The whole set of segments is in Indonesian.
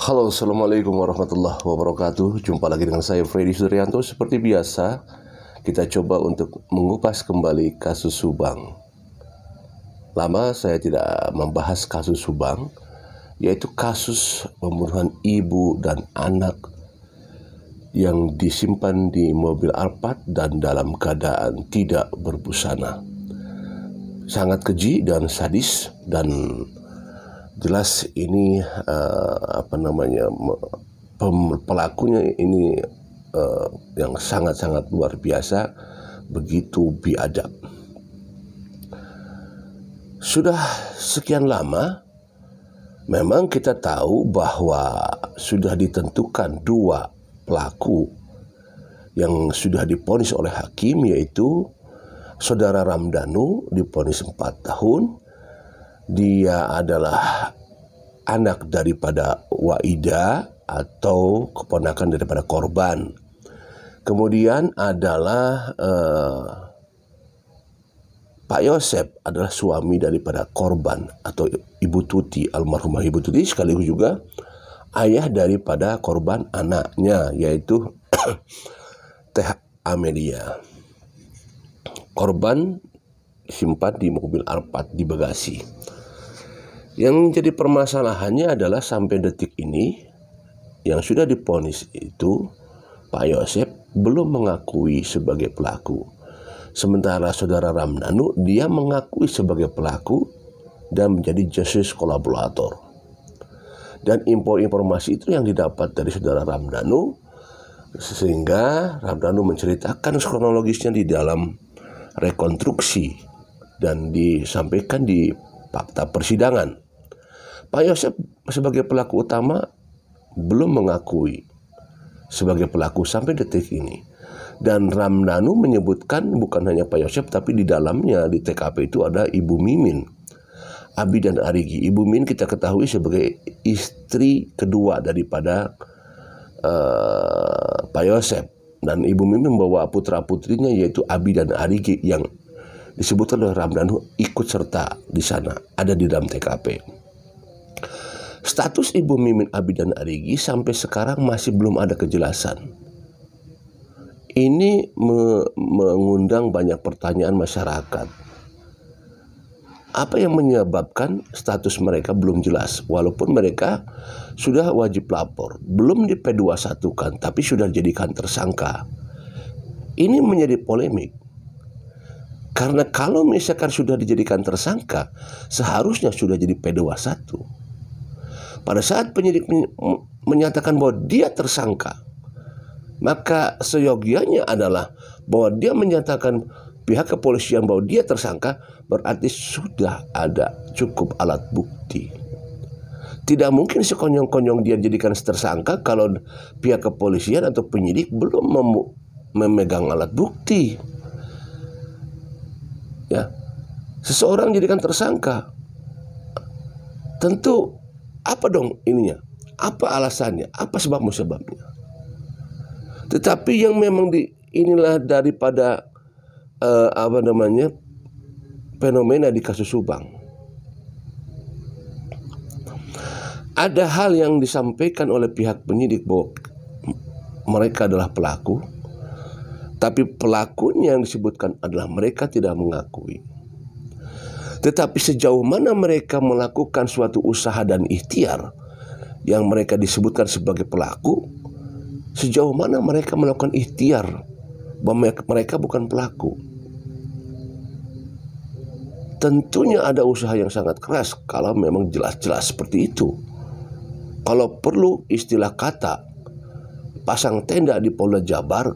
Halo, Assalamualaikum warahmatullahi wabarakatuh. Jumpa lagi dengan saya, Freddy Suryanto. Seperti biasa, kita coba untuk mengupas kembali kasus Subang. Lama saya tidak membahas kasus Subang, yaitu kasus pembunuhan ibu dan anak yang disimpan di mobil Alphard dan dalam keadaan tidak berbusana. Sangat keji dan sadis, dan jelas ini pelakunya ini yang sangat-sangat luar biasa, begitu biadab. Sudah sekian lama memang kita tahu bahwa sudah ditentukan dua pelaku yang sudah divonis oleh hakim, yaitu Saudara Ramdhanu divonis 4 tahun. Dia adalah anak daripada Waida atau keponakan daripada korban. Kemudian adalah Pak Yosep adalah suami daripada korban atau Ibu Tuti, almarhumah Ibu Tuti, sekaligus juga ayah daripada korban anaknya, yaitu Teh Amelia. Korban disimpan di mobil Alphard di bagasi. Yang jadi permasalahannya adalah sampai detik ini yang sudah divonis itu Pak Yosep belum mengakui sebagai pelaku. Sementara Saudara Ramdhanu dia mengakui sebagai pelaku dan menjadi justice kolaborator. Dan informasi itu yang didapat dari Saudara Ramdhanu, sehingga Ramdhanu menceritakan kronologisnya di dalam rekonstruksi dan disampaikan di fakta persidangan. Pak Yosep sebagai pelaku utama belum mengakui sebagai pelaku sampai detik ini. Dan Ramdhanu menyebutkan bukan hanya Pak Yosep, tapi di dalamnya di TKP itu ada Ibu Mimin, Abi dan Arigi. Ibu Mimin kita ketahui sebagai istri kedua daripada Pak Yosep. Dan Ibu Mimin membawa putra-putrinya yaitu Abi dan Arigi yang disebut oleh Ramdhanu ikut serta di sana, ada di dalam TKP. Status Ibu Mimin, Abi dan Arigi sampai sekarang masih belum ada kejelasan. Ini mengundang banyak pertanyaan masyarakat. Apa yang menyebabkan status mereka belum jelas, walaupun mereka sudah wajib lapor, belum di P21-kan, tapi sudah dijadikan tersangka. Ini menjadi polemik. Karena kalau misalkan sudah dijadikan tersangka, seharusnya sudah jadi P21. Pada saat penyidik menyatakan bahwa dia tersangka, maka seyogianya adalah bahwa dia menyatakan pihak kepolisian bahwa dia tersangka, berarti sudah ada cukup alat bukti. Tidak mungkin sekonyong-konyong dia jadikan tersangka kalau pihak kepolisian atau penyidik belum memegang alat bukti. Ya, seseorang jadikan tersangka, tentu apa dong ininya? Apa alasannya? Apa sebabnya? Tetapi yang memang inilah daripada fenomena di kasus Subang. Ada hal yang disampaikan oleh pihak penyidik bahwa mereka adalah pelaku, tapi pelakunya yang disebutkan adalah mereka tidak mengakui. Tetapi sejauh mana mereka melakukan suatu usaha dan ikhtiar yang mereka disebutkan sebagai pelaku, sejauh mana mereka melakukan ikhtiar bahwa mereka bukan pelaku. Tentunya ada usaha yang sangat keras kalau memang jelas-jelas seperti itu. Kalau perlu istilah kata, pasang tenda di Polda Jabar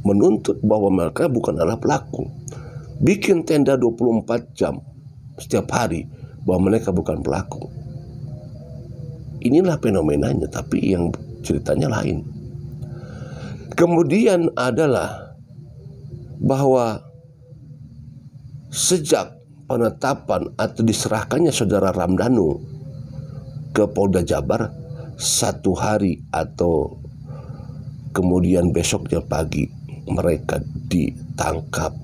menuntut bahwa mereka bukan adalah pelaku. Bikin tenda 24 jam setiap hari bahwa mereka bukan pelaku. Inilah fenomenanya, tapi yang ceritanya lain. Kemudian adalah bahwa sejak penetapan atau diserahkannya Saudara Ramdhanu ke Polda Jabar, 1 hari atau kemudian besoknya pagi mereka ditangkap,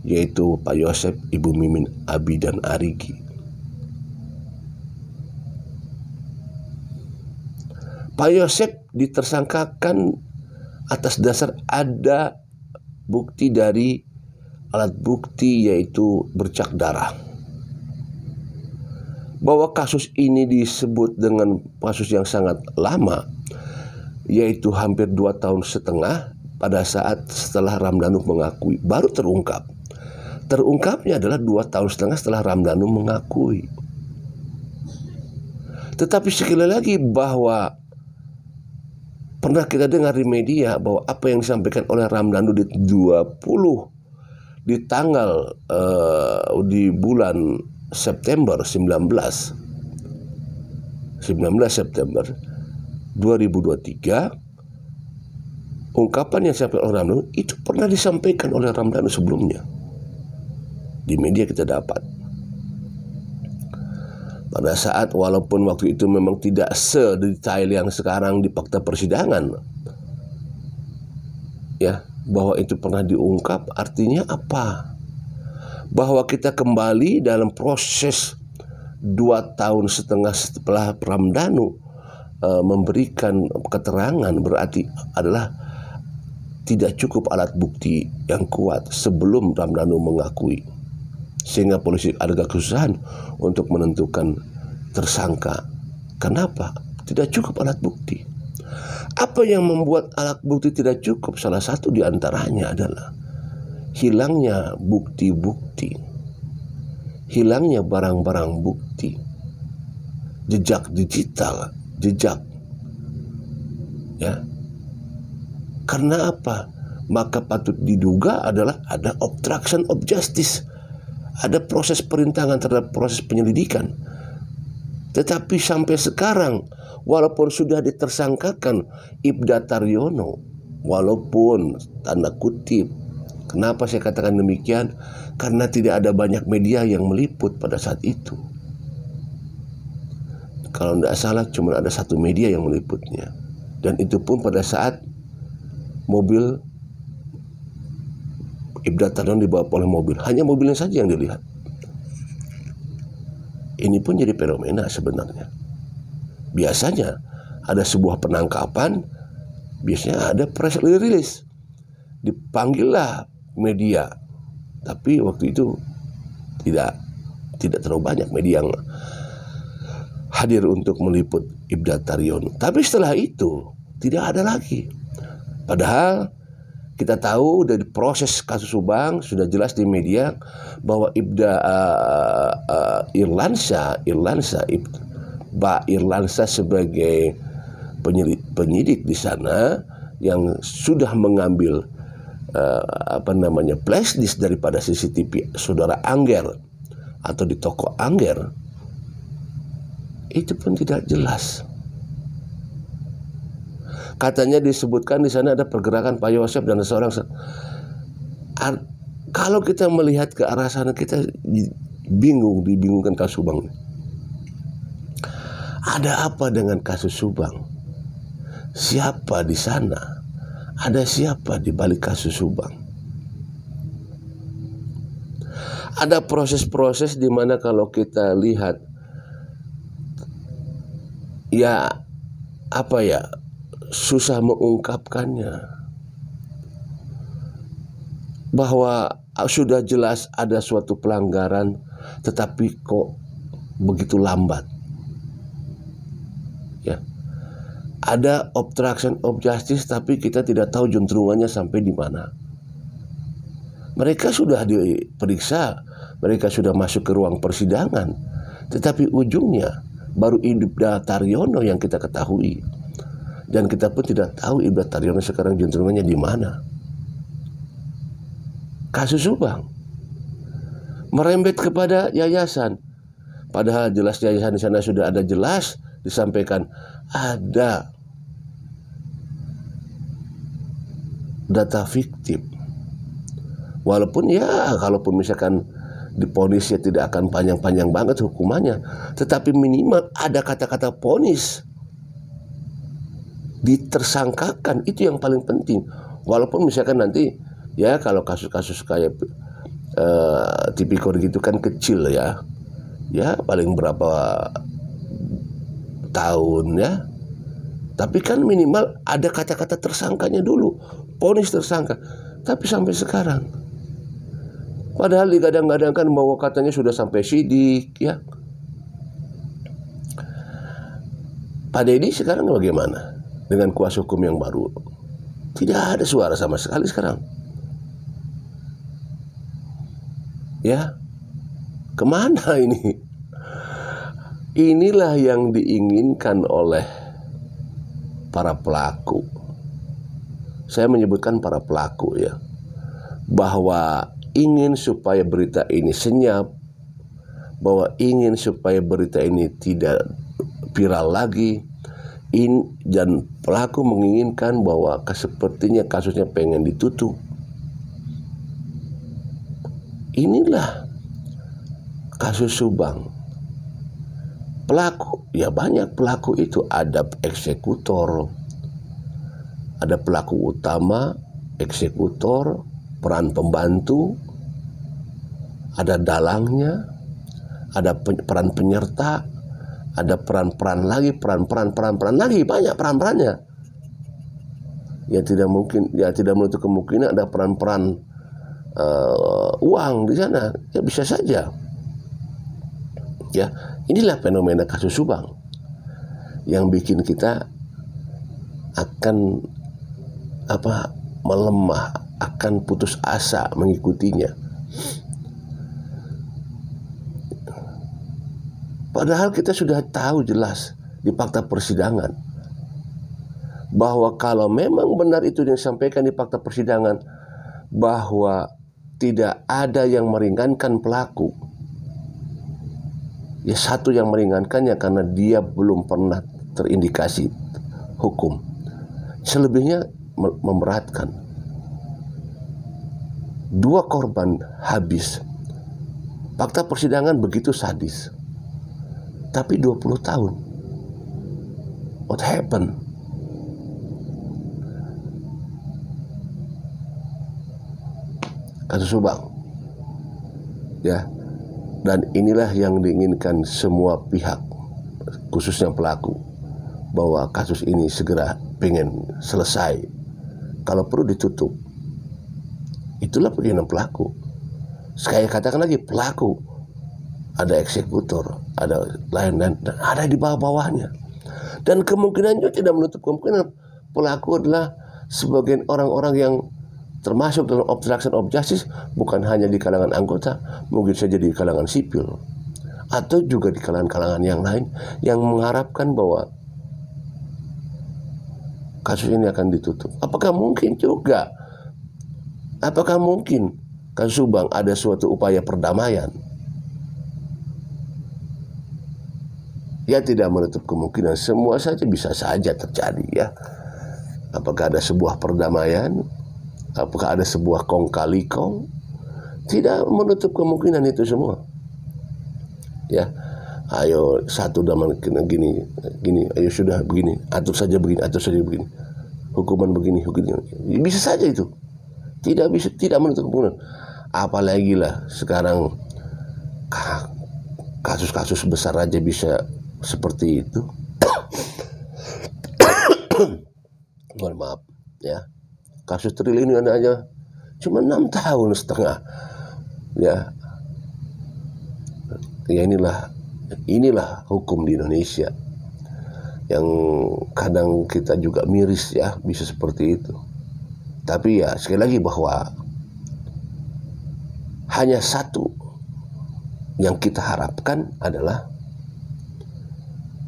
yaitu Pak Yosep, Ibu Mimin, Abi dan Arigi. Pak Yosef ditersangkakan atas dasar ada bukti dari alat bukti yaitu bercak darah. Bahwa kasus ini disebut dengan kasus yang sangat lama, yaitu hampir 2,5 tahun pada saat setelah Ramdhanu mengakui, baru terungkap. Terungkapnya adalah 2,5 tahun setelah Ramdhanu mengakui. Tetapi sekali lagi bahwa pernah kita dengar di media bahwa apa yang disampaikan oleh Ramdhanu di 20 di tanggal di bulan September 19 September 2023, ungkapan yang disampaikan oleh Ramdhanu itu pernah disampaikan oleh Ramdhanu sebelumnya. Di media kita dapat. Pada saat walaupun waktu itu memang tidak sedetail yang sekarang di fakta persidangan, ya, bahwa itu pernah diungkap, artinya apa? Bahwa kita kembali dalam proses 2,5 tahun setelah Ramdhanu memberikan keterangan, berarti adalah tidak cukup alat bukti yang kuat sebelum Ramdhanu mengakui, sehingga polisi agak kesusahan untuk menentukan tersangka. Kenapa? Tidak cukup alat bukti. Apa yang membuat alat bukti tidak cukup? Salah satu di antaranya adalah hilangnya bukti-bukti, hilangnya barang-barang bukti, jejak digital, jejak, ya. Karena apa? Maka patut diduga adalah ada obstruction of justice, ada proses perintangan terhadap proses penyelidikan. Tetapi sampai sekarang, walaupun sudah ditersangkakan Ibda Taryono, walaupun tanda kutip, kenapa saya katakan demikian? Karena tidak ada banyak media yang meliput pada saat itu. Kalau tidak salah cuma ada satu media yang meliputnya, dan itu pun pada saat mobil Ibda Taryono dibawa oleh mobil, hanya mobilnya saja yang dilihat. Ini pun jadi fenomena sebenarnya. Biasanya ada sebuah penangkapan, biasanya ada press release, dipanggillah media, tapi waktu itu tidak terlalu banyak media yang hadir untuk meliput Ibda Taryono. Tapi setelah itu tidak ada lagi. Padahal kita tahu dari proses kasus Subang sudah jelas di media bahwa Ibda Mbak Irlansyah sebagai penyidik di sana yang sudah mengambil flash disk daripada CCTV saudara Angger atau di toko Angger, itu pun tidak jelas. Katanya disebutkan di sana ada pergerakan Pak Yosef dan seorang. Kalau kita melihat ke arah sana, kita dibingungkan kasus Subang. Ada apa dengan kasus Subang? Siapa di sana? Ada siapa di balik kasus Subang? Ada proses-proses di mana kalau kita lihat, ya apa ya, susah mengungkapkannya, bahwa sudah jelas ada suatu pelanggaran tetapi kok begitu lambat, ya. Ada obstruction of justice tapi kita tidak tahu juntrungannya sampai di mana. Mereka sudah diperiksa, mereka sudah masuk ke ruang persidangan, tetapi ujungnya baru Ibda Taryono yang kita ketahui. Dan kita pun tidak tahu Ibda Taryono sekarang juntrungannya di mana. Kasus Subang merembet kepada yayasan. Padahal jelas yayasan di sana sudah ada jelas disampaikan ada data fiktif. Walaupun ya, kalaupun misalkan diponis ya tidak akan panjang-panjang banget hukumannya, tetapi minimal ada kata-kata ponis, ditersangkakan, itu yang paling penting. Walaupun misalkan nanti ya kalau kasus-kasus kayak tipikor gitu kan kecil ya paling berapa tahun ya, Tapi kan minimal ada kata-kata tersangkanya dulu, vonis tersangka. Tapi sampai sekarang, padahal digadang-gadangkan bahwa katanya sudah sampai sidik, ya. Pak Deddy sekarang bagaimana dengan kuasa hukum yang baru? Tidak ada suara sama sekali sekarang. Ya, kemana ini? Inilah yang diinginkan oleh para pelaku. Saya menyebutkan para pelaku, ya, bahwa ingin supaya berita ini senyap, bahwa ingin supaya berita ini tidak viral lagi, dan pelaku menginginkan bahwa sepertinya kasusnya pengen ditutup. Inilah kasus Subang. Pelaku, ya banyak pelaku itu. Ada eksekutor, ada pelaku utama, eksekutor, peran pembantu, ada dalangnya, ada peran penyerta, ada peran-peran lagi, peran-peran lagi, banyak peran-perannya. Ya tidak mungkin, ya tidak menutup kemungkinan ada peran-peran uang di sana. Ya bisa saja. Ya, inilah fenomena kasus Subang yang bikin kita akan melemah, akan putus asa mengikutinya. Padahal kita sudah tahu jelas di fakta persidangan bahwa kalau memang benar itu yang disampaikan di fakta persidangan, bahwa tidak ada yang meringankan pelaku. Ya, satu yang meringankannya karena dia belum pernah terindikasi hukum. Selebihnya memberatkan. 2 korban habis. Fakta persidangan begitu sadis. Tapi 20 tahun. What happened? Kasus Subang. Ya. Dan inilah yang diinginkan semua pihak, khususnya pelaku, bahwa kasus ini segera pengen selesai. Kalau perlu ditutup. Itulah keinginan pelaku. Saya katakan lagi, pelaku. Ada eksekutor, ada lain, dan ada di bawah-bawahnya. Dan kemungkinan juga tidak menutup kemungkinan pelaku adalah sebagian orang-orang yang termasuk dalam obstruction of justice, bukan hanya di kalangan anggota, mungkin saja di kalangan sipil, atau juga di kalangan-kalangan yang lain yang mengharapkan bahwa kasus ini akan ditutup. Apakah mungkin juga? Apakah mungkin kasus Subang ada suatu upaya perdamaian? Ya, tidak menutup kemungkinan, semua saja bisa saja terjadi, ya. Apakah ada sebuah perdamaian? Apakah ada sebuah kong kali kong? Tidak menutup kemungkinan itu semua. Ya, ayo satu dalam gini, ayo sudah begini, atur saja begini, hukuman begini. Bisa saja itu. Tidak menutup kemungkinan. Apalagi lah sekarang kasus-kasus besar aja bisa seperti itu. Mohon maaf, ya. Kasus triliunan aja cuma 6,5 tahun. Ya. Ya, inilah hukum di Indonesia. Yang kadang kita juga miris, ya, bisa seperti itu. Tapi ya sekali lagi bahwa hanya satu yang kita harapkan adalah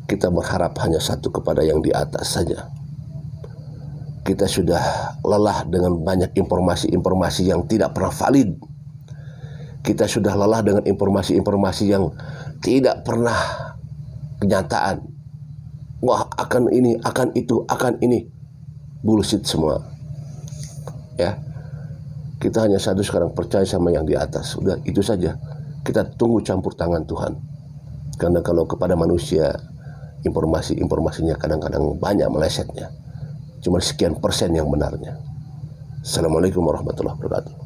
kita berharap hanya satu kepada yang di atas saja. Kita sudah lelah dengan banyak informasi-informasi yang tidak pernah valid. Kita sudah lelah dengan informasi-informasi yang tidak pernah kenyataan. Wah, akan ini, akan itu, akan ini. Bullshit semua. Ya. Kita hanya satu sekarang, percaya sama yang di atas. Udah, itu saja. Kita tunggu campur tangan Tuhan. Karena kalau kepada manusia, informasinya kadang-kadang banyak melesetnya. Cuma sekian persen yang benarnya. Assalamualaikum warahmatullahi wabarakatuh.